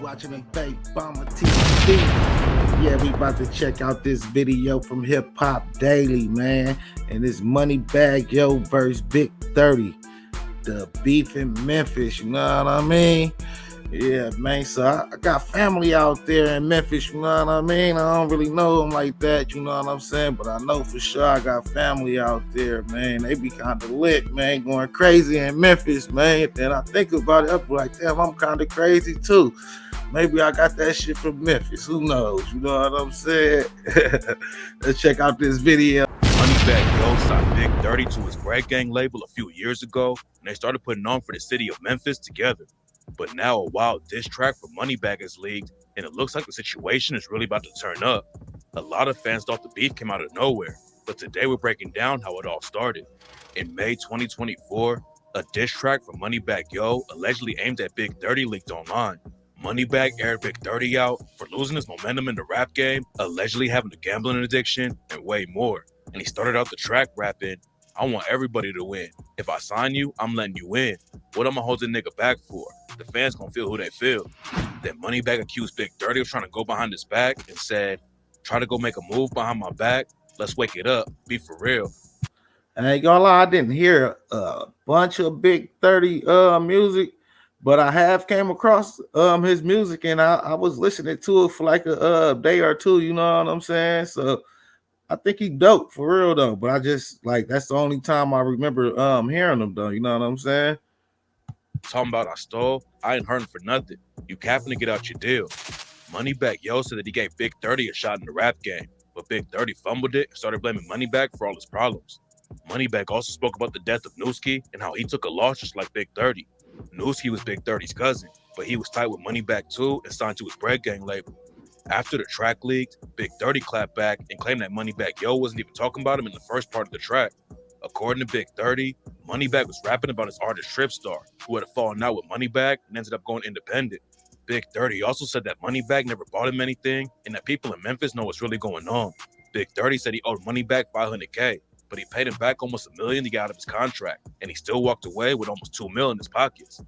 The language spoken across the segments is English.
watching them Babe Bomber TV. Yeah, we about to check out this video from Hip Hop Daily, man. And it's Moneybagg Yo versus Big 30. The beef in Memphis, you know what I mean? Yeah, man. So I got family out there in Memphis, you know what I mean? I don't really know them like that, you know what I'm saying? But I know for sure I got family out there, man. They be kind of lit, man, going crazy in Memphis, man. Then I think about it, I be like, damn, I'm kind of crazy too. Maybe I got that shit from Memphis. Who knows? You know what I'm saying? Let's check out this video. Moneybagg Yo signed Big 30 to his Greg Gang label a few years ago, and they started putting on for the city of Memphis together. But now a wild diss track for Moneybagg is leaked, and it looks like the situation is really about to turn up. A lot of fans thought the beef came out of nowhere, but today we're breaking down how it all started. In May 2024, a diss track from Moneybagg Yo allegedly aimed at Big 30 leaked online. Moneybagg aired Big 30 out for losing his momentum in the rap game, allegedly having a gambling addiction, and way more. And he started out the track rapping, "I want everybody to win. If I sign you, I'm letting you in. What I'ma hold the nigga back for? The fans gonna feel who they feel." Then Moneybagg accused Big 30 of trying to go behind his back and said, "Try to go make a move behind my back. Let's wake it up. Be for real." I ain't gonna lie, I didn't hear a bunch of Big 30 music, but I have came across his music, and I was listening to it for like a day or two, you know what I'm saying? So I think he dope for real though, but I just like that's the only time I remember hearing him though, you know what I'm saying? Talking about I stole, I ain't hurting for nothing. You capping to get out your deal. Moneybagg Yo said that he gave Big 30 a shot in the rap game, but Big 30 fumbled it and started blaming Moneybagg for all his problems. Moneybagg also spoke about the death of Nuski and how he took a loss just like Big 30. Nuski was Big 30's cousin, but he was tight with Moneybagg too and signed to his Greg Gang label. After the track leaked, Big 30 clapped back and claimed that Moneybagg Yo wasn't even talking about him in the first part of the track. According to Big 30, Moneybagg was rapping about his artist Tripstar, who had fallen out with Moneybagg and ended up going independent. Big 30 also said that Moneybagg never bought him anything and that people in Memphis know what's really going on. Big 30 said he owed Moneybagg $500K, but he paid him back almost $1 million to get out of his contract, and he still walked away with almost $2 million in his pockets.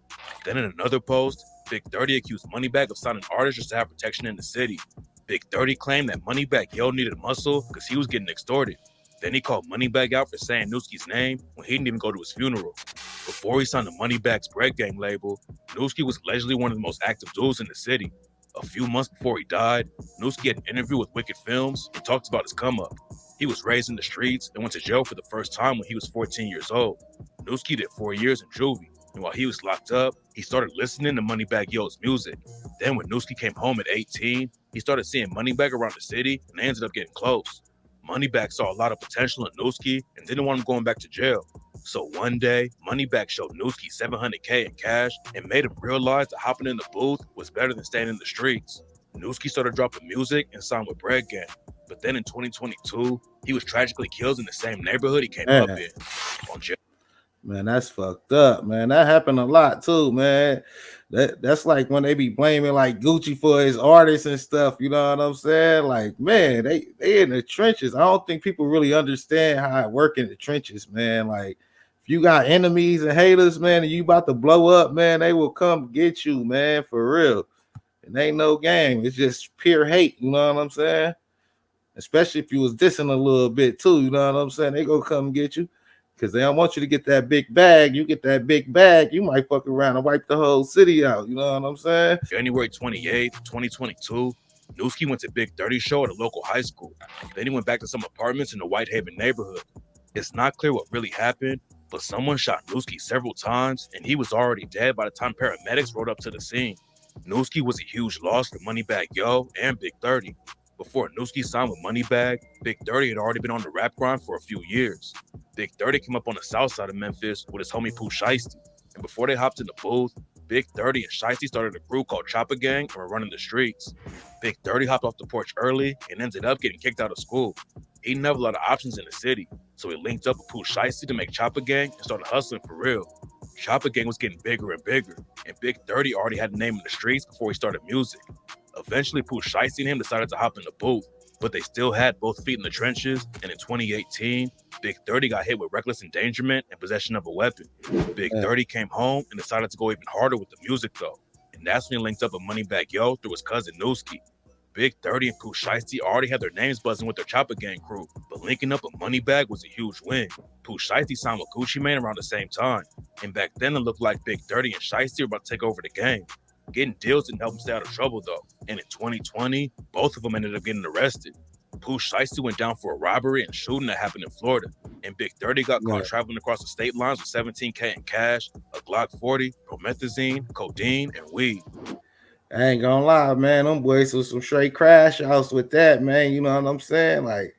Then in another post, Big 30 accused Moneybagg of signing artists just to have protection in the city. Big 30 claimed that Moneybagg Yo needed muscle because he was getting extorted. Then he called Moneybagg out for saying Nuski's name when he didn't even go to his funeral. Before he signed to Moneybagg's Greg Gang label, Nuski was allegedly one of the most active dudes in the city. A few months before he died, Nuski had an interview with Wicked Films and talked about his come up. He was raised in the streets and went to jail for the first time when he was 14 years old. Nuski did 4 years in juvie, and while he was locked up, he started listening to Moneybagg Yo's music. Then when Nuski came home at 18, he started seeing Moneybagg around the city, and they ended up getting close. Moneybagg saw a lot of potential in Nuski and didn't want him going back to jail. So one day, Moneybagg showed Nuski $700K in cash and made him realize that hopping in the booth was better than staying in the streets. Nuski started dropping music and signed with Greg Gang. But then in 2022, he was tragically killed in the same neighborhood he came up in. On jail. Man, that's fucked up, man. That happened a lot too, man. That's like when they be blaming like Gucci for his artists and stuff. You know what I'm saying? Like, man, they in the trenches. I don't think people really understand how it work in the trenches, man. Like, if you got enemies and haters, man, and you about to blow up, man, they will come get you, man, for real. It ain't no game. It's just pure hate. You know what I'm saying? Especially if you was dissing a little bit too. You know what I'm saying? They gonna come get you. Because they don't want you to get that big bag. You get that big bag, you might fuck around and wipe the whole city out. You know what I'm saying? January 28th, 2022, Nuski went to Big 30's show at a local high school. Then he went back to some apartments in the Whitehaven neighborhood. It's not clear what really happened, but someone shot Nuski several times, and he was already dead by the time paramedics rode up to the scene. Nuski was a huge loss for Moneybagg Yo and Big 30. Before Nuski signed with Moneybagg, Big 30 had already been on the rap grind for a few years. Big 30 came up on the south side of Memphis with his homie Pooh Shiesty. And before they hopped in the booth, Big 30 and Shiesty started a group called Chopper Gang and were running the streets. Big 30 hopped off the porch early and ended up getting kicked out of school. He didn't have a lot of options in the city, so he linked up with Pooh Shiesty to make Chopper Gang and started hustling for real. Chopper Gang was getting bigger and bigger, and Big 30 already had a name in the streets before he started music. Eventually, Pooh Shiesty and him decided to hop in the booth, but they still had both feet in the trenches, and in 2018, Big 30 got hit with reckless endangerment and possession of a weapon. Big 30 came home and decided to go even harder with the music though, and and that's when he linked up with Moneybagg Yo through his cousin Nuski. Big 30 and Pooh Shiesty already had their names buzzing with their Chopper Gang crew, but linking up with Moneybagg was a huge win. Pooh Shiesty signed with Gucci Mane around the same time, and back then it looked like Big 30 and Shiesty were about to take over the game. Getting deals didn't help him stay out of trouble though, and in 2020, both of them ended up getting arrested. Pooh Shiesty went down for a robbery and shooting that happened in Florida, and Big 30 got caught traveling across the state lines with $17K in cash, a Glock 40, promethazine, codeine, and weed. I ain't gonna lie, man. Them boys was some straight crash outs with that, man. You know what I'm saying? Like,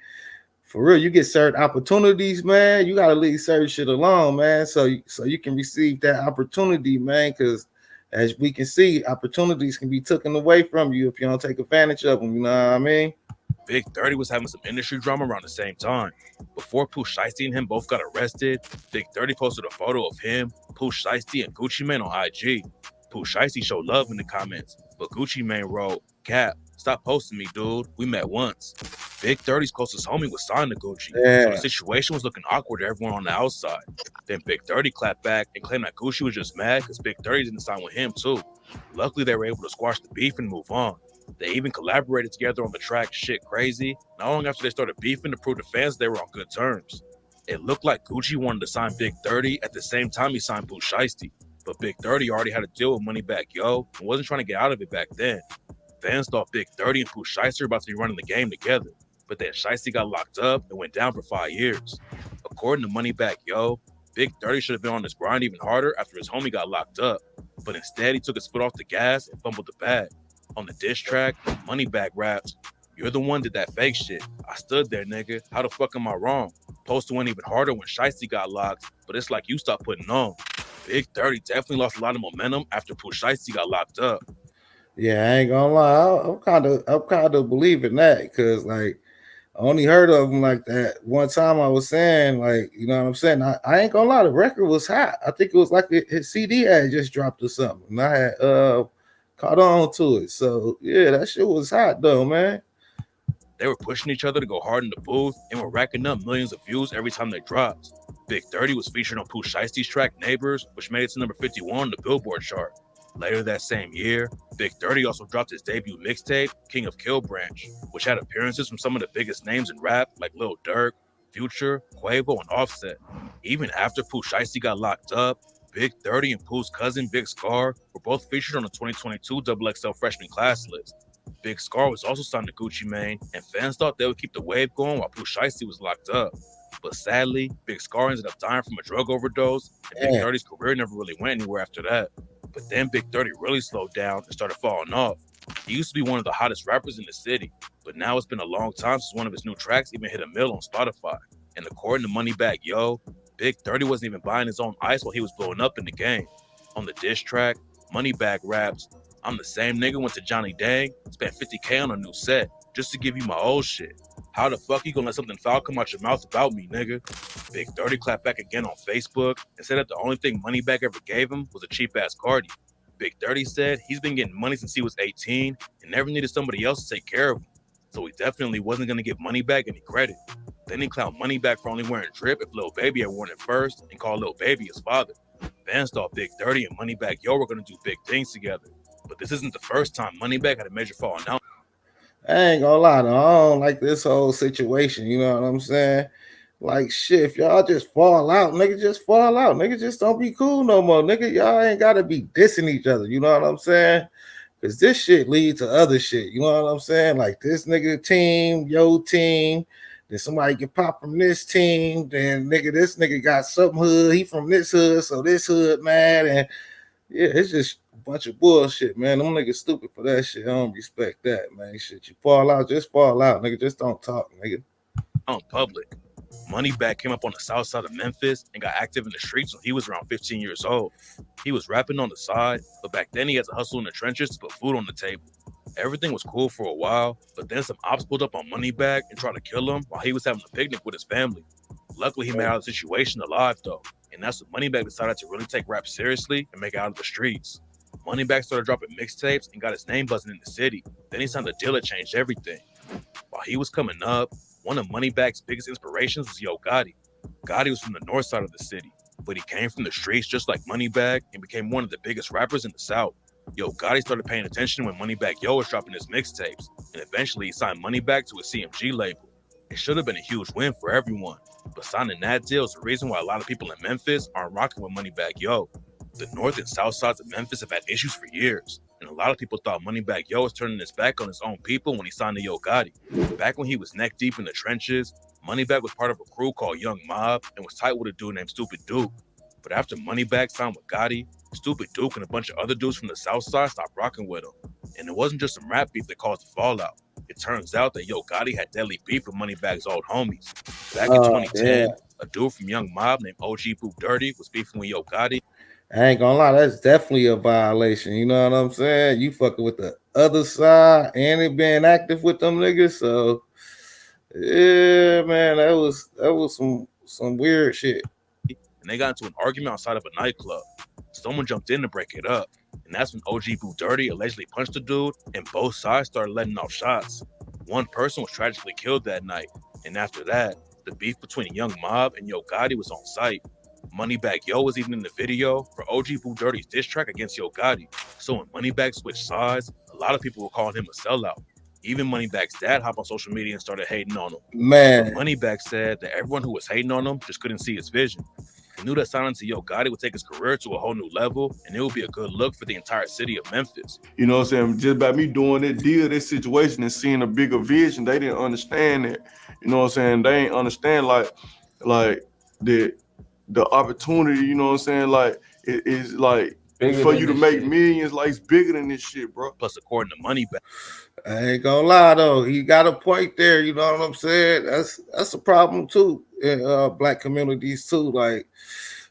for real, you get certain opportunities, man. You gotta leave certain shit alone, man. So you can receive that opportunity, man. Because as we can see, opportunities can be taken away from you if you don't take advantage of them. You know what I mean? Big 30 was having some industry drama around the same time. Before Pooh Shiesty and him both got arrested, Big 30 posted a photo of him, Pooh Shiesty, and Gucci Mane on IG. Pooh Shiesty showed love in the comments, but Gucci Mane wrote, "Cap, stop posting me, dude. We met once." Big 30's closest homie was signed to Gucci, so the situation was looking awkward to everyone on the outside. Then Big 30 clapped back and claimed that Gucci was just mad because Big 30 didn't sign with him too. Luckily, they were able to squash the beef and move on. They even collaborated together on the track Shit Crazy, not long after they started beefing to prove to fans they were on good terms. It looked like Gucci wanted to sign Big 30 at the same time he signed Pooh Shiesty, but Big 30 already had a deal with Moneybagg Yo and wasn't trying to get out of it back then. Fans thought Big 30 and Pooh Shiesty were about to be running the game together, but then Shiesty got locked up and went down for 5 years. According to Moneybagg Yo, Big 30 should have been on his grind even harder after his homie got locked up, but instead he took his foot off the gas and fumbled the bag. On the diss track, Moneybagg raps, "You're the one did that fake shit. I stood there, nigga. How the fuck am I wrong? Posted went even harder when Shiesty got locked, but it's like you stopped putting on." Big 30 definitely lost a lot of momentum after Pooh Shiesty got locked up. Yeah, I ain't gonna lie. I'm kind of believing that because like I only heard of him like that one time. I was saying like, you know what I'm saying. I ain't gonna lie. The record was hot. I think it was like his CD had just dropped or something, and I had caught on to it. So yeah, that shit was hot though, man. They were pushing each other to go hard in the booth and were racking up millions of views every time they dropped. Big 30 was featured on Pooh Shiesty's track Neighbors, which made it to number 51 on the Billboard chart. Later that same year, Big 30 also dropped his debut mixtape, King of Kill Branch, which had appearances from some of the biggest names in rap like Lil Durk, Future, Quavo, and Offset. Even after Pooh Shiesty got locked up, Big 30 and Pooh's cousin Big Scar were both featured on the 2022 XXL freshman class list. Big Scar was also signed to Gucci Mane, and fans thought they would keep the wave going while Pooh Shiesty was locked up. But sadly, Big Scar ended up dying from a drug overdose, and Big 30's career never really went anywhere after that. But then Big 30 really slowed down and started falling off. He used to be one of the hottest rappers in the city, but now it's been a long time since one of his new tracks even hit a mill on Spotify. And according to Moneybagg Yo, Big 30 wasn't even buying his own ice while he was blowing up in the game. On the diss track, Moneybagg raps, "I'm the same nigga went to Johnny Dang, spent 50K on a new set, just to give you my old shit. How the fuck you gonna let something foul come out your mouth about me, nigga?" Big 30 clapped back again on Facebook and said that the only thing Moneybagg ever gave him was a cheap-ass Cardi. Big 30 said he's been getting money since he was 18 and never needed somebody else to take care of him, so he definitely wasn't gonna give Moneybagg any credit. Then he clowned Moneybagg for only wearing drip if Lil Baby had worn it first and called Lil Baby his father. Fans thought Big 30 and Moneybagg Yo were gonna do big things together, but this isn't the first time Moneybagg had a major falling out. I ain't gonna lie though. I don't like this whole situation. You know what I'm saying? Like shit, if y'all just fall out, nigga, just fall out. Nigga, just don't be cool no more. Nigga, y'all ain't gotta be dissing each other. You know what I'm saying? Cause this shit leads to other shit. You know what I'm saying? Like this nigga team, yo team. Then somebody get pop from this team. Then nigga, this nigga got some hood. He from this hood, so this hood mad. And yeah, it's just a bunch of bullshit, man. Them niggas stupid for that shit. I don't respect that, man. Shit, you fall out, just fall out, nigga. Just don't talk, nigga. On public. Moneybagg came up on the south side of Memphis and got active in the streets when he was around 15 years old. He was rapping on the side, but back then he had to hustle in the trenches to put food on the table. Everything was cool for a while, but then some ops pulled up on Moneybagg and tried to kill him while he was having a picnic with his family. Luckily, he made out of the situation alive though, and that's when Moneybagg decided to really take rap seriously and make it out of the streets. Moneybagg started dropping mixtapes and got his name buzzing in the city. Then he signed a deal that changed everything. While he was coming up, one of Moneybagg's biggest inspirations was Yo Gotti. Gotti was from the north side of the city, but he came from the streets just like Moneybagg and became one of the biggest rappers in the South. Yo Gotti started paying attention when Moneybagg Yo was dropping his mixtapes, and eventually he signed Moneybagg to a CMG label. It should have been a huge win for everyone, but signing that deal is the reason why a lot of people in Memphis aren't rocking with Moneybagg Yo. The north and south sides of Memphis have had issues for years, and a lot of people thought Moneybagg Yo was turning his back on his own people when he signed to Yo Gotti. Back when he was neck deep in the trenches, Moneybagg was part of a crew called Young Mob and was tight with a dude named Stupid Duke. But after Moneybagg signed with Gotti, Stupid Duke and a bunch of other dudes from the south side stopped rocking with him. And it wasn't just some rap beef that caused the fallout. It turns out that Yo Gotti had deadly beef with Moneybagg's old homies. Back in Oh, yeah. 2010, a dude from Young Mob named OG Boo Dirty was beefing with Yo Gotti. I ain't gonna lie, that's definitely a violation. You know what I'm saying? You fucking with the other side and it being active with them niggas. So yeah, man, that was some weird shit. And they got into an argument outside of a nightclub. Someone jumped in to break it up, and that's when OG Boo Dirty allegedly punched the dude, and both sides started letting off shots. One person was tragically killed that night, and after that, the beef between Young Mob and Yo Gotti was on site. Moneybagg Yo was even in the video for OG Boo Dirty's diss track against Yo Gotti. So when Moneybagg switched sides, a lot of people were calling him a sellout. Even Moneybagg's dad hopped on social media and started hating on him. Man, But Moneybagg said that everyone who was hating on him just couldn't see his vision. He knew that signing to Yo Gotti would take his career to a whole new level, and it would be a good look for the entire city of Memphis. You know what I'm saying? Just by me doing that deal, that situation, and seeing a bigger vision, they didn't understand it. You know what I'm saying? They ain't understand like the opportunity. You know what I'm saying? Like it is like bigger for than you to this make shit. millions. Like it's bigger than this shit, bro. Plus, according to Moneybagg, I ain't gonna lie though, he got a point there. You know what I'm saying? That's a problem too in black communities too. Like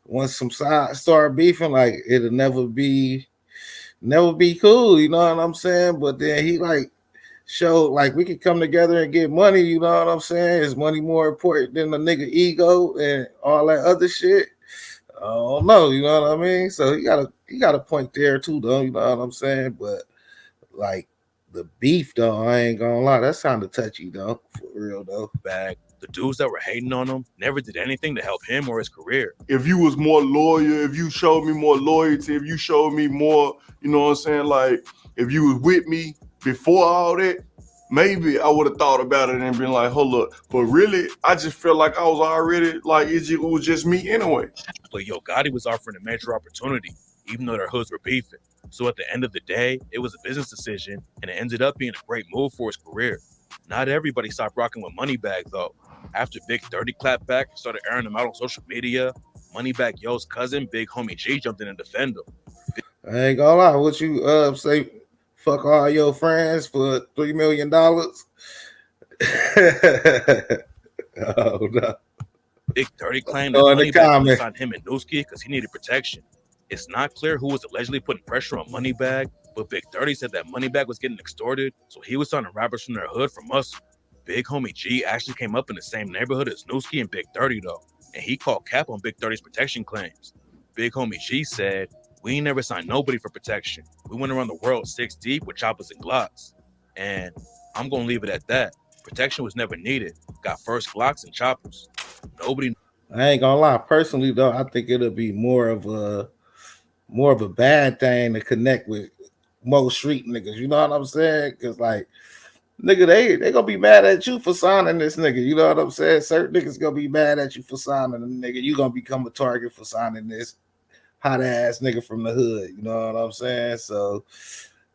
once some side start beefing, like it'll never be cool. You know what I'm saying? But then he like showed like we could come together and get money. You know what I'm saying? Is money more important than the nigga ego and all that other shit? I don't know. You know what I mean? So he got a point there too, though. You know what I'm saying? But like the beef though, I ain't gonna lie, that's kind of touchy though, for real though. the dudes that were hating on him never did anything to help him or his career. If you was more loyal, if you showed me more loyalty, if you showed me more, you know what I'm saying? Like if you was with me before all that, maybe I would have thought about it and been like, hold up. But really, I just felt like I was already like it was just me anyway. But Yo Gotti was offering a major opportunity, even though their hoods were beefing. So at the end of the day, it was a business decision, and it ended up being a great move for his career. Not everybody stopped rocking with Moneybagg though. After Big 30 clapped back and started airing him out on social media, Moneybagg Yo's cousin, Big Homie G, jumped in and defended him. I ain't gonna lie, what you say? Fuck all your friends for $3 million. Oh no. Big 30 claimed that Go in the Moneybagg only comments. signed him and Nuski because he needed protection. It's not clear who was allegedly putting pressure on Moneybagg, but Big 30 said that Moneybagg was getting extorted, so he was signing rappers from their hood for muscle. Big Homie G actually came up in the same neighborhood as Nuski and Big 30 though, and he called cap on Big 30's protection claims. Big Homie G said, "We ain't never signed nobody for protection. We went around the world 6 deep with choppers and Glocks." And I'm gonna leave it at that. Protection was never needed. Got first Glocks and choppers. Nobody. I ain't gonna lie. Personally though, I think it'll be more of a bad thing to connect with most street niggas. You know what I'm saying? Because like nigga, they gonna be mad at you for signing this nigga. You know what I'm saying? Certain niggas gonna be mad at you for signing a nigga. You gonna become a target for signing this hot ass nigga from the hood. You know what I'm saying? So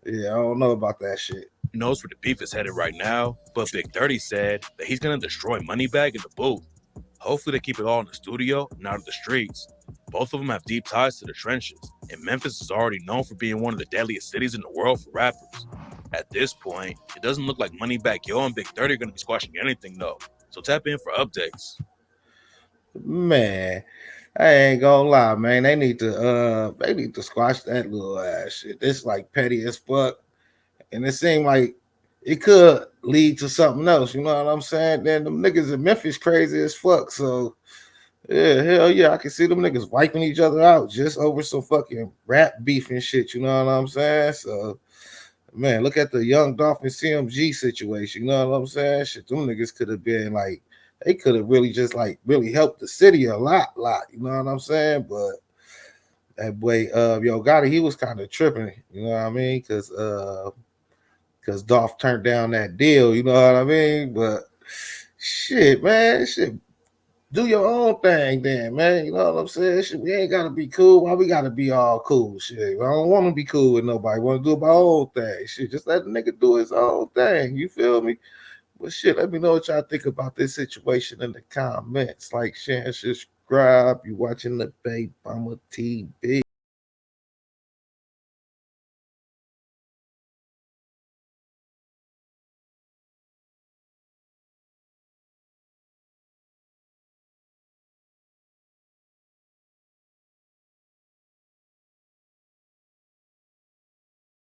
yeah, I don't know about that shit. knows where the beef is headed right now, but Big 30 said that he's gonna destroy Moneybagg in the booth. Hopefully they keep it all in the studio and out of the streets. Both of them have deep ties to the trenches, and Memphis is already known for being one of the deadliest cities in the world for rappers. At this point, it doesn't look like Moneybagg Yo and Big 30 are gonna be squashing anything though. So tap in for updates. Man, I ain't gonna lie, man. They need to squash that little ass shit. It's like petty as fuck. And it seemed like it could lead to something else. You know what I'm saying? Then them niggas in Memphis crazy as fuck. So yeah, hell yeah, I can see them niggas wiping each other out just over some fucking rap beef and shit. You know what I'm saying? So man, look at the Young Dolphin CMG situation. You know what I'm saying? Shit, them niggas could have been like, they could have really just like really helped the city a lot. You know what I'm saying? But that boy, yo, Gotti, he was kind of tripping, you know what I mean? Cause Dolph turned down that deal, you know what I mean? But shit, man, shit, do your own thing then, man. You know what I'm saying? Shit, we ain't gotta be cool. Why we gotta be all cool? Shit, I don't want to be cool with nobody. Want to do my own thing. Shit, just let the nigga do his own thing. You feel me? But shit, let me know what y'all think about this situation in the comments. Like, share, and subscribe. You watching the Babe Mama TV.